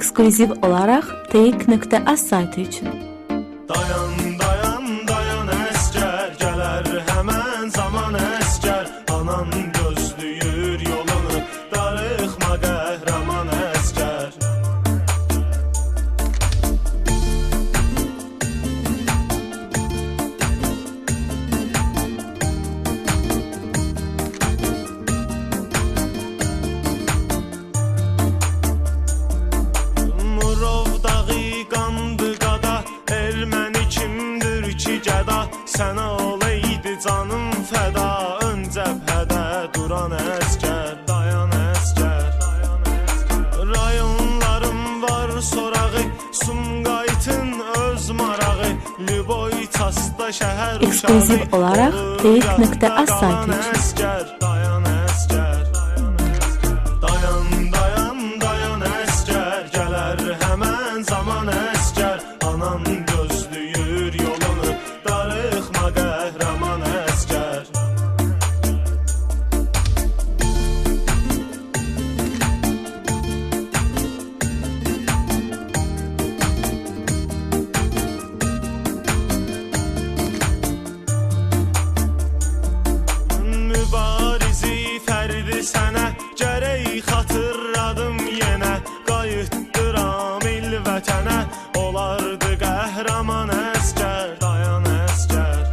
eksklüziv olaraq teyik.az saytı üçün. Dayan, dayan, dayan əskər, gələr həmən zaman əskər. Anan gözləyir yolunu, darıxma qəhrəman əskər. Sənə olaydı canım fəda, ön cəbhədə duran əskər. Dayan əskər, rayonlarım var sorağı, Sumqayıtın öz marağı, Lüboy çasta şəhər uşağı. Eksklüziv olaraq teyik.az saytı üçün. Dayan əskər, dayan, dayan, dayan əskər, gələr həmən zaman əskər. Anan gözləyir yolunu, darıxma qəhrəman əskər. Mübarizi fərdi sənə gərək xatırladım yenə. Qayıtdıram il vətənə, olardı qəhrəman əskər. Dayan əskər,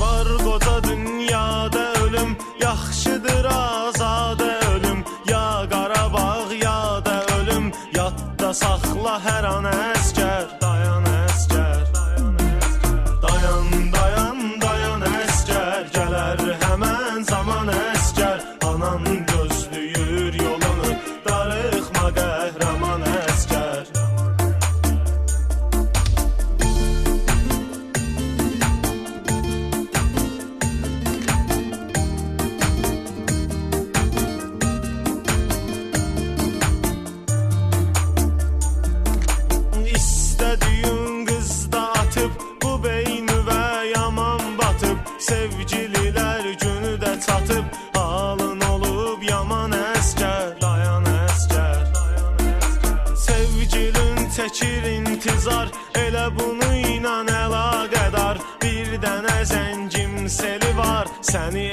var qoca dünyada ölüm, yaxşıdır azadə ölüm. Ya Qarabağ ya da ölüm, yadda saxla hər an əskər. Dayan əskər, dayan, dayan, dayan əskər, gələr həmən zaman əskər. Anan gözləyir yolunu, darıxma qəhrəman əskər. İstədiyin qızda atıb, bu beynüvə yaman batıb. Sevgililər günü də çatıb, halın olub yaman əskər. Dayan əskər, sevgilin çəkir intizar, elə bunu inan əlaqədar. Bir dənə zəngim seli var, səni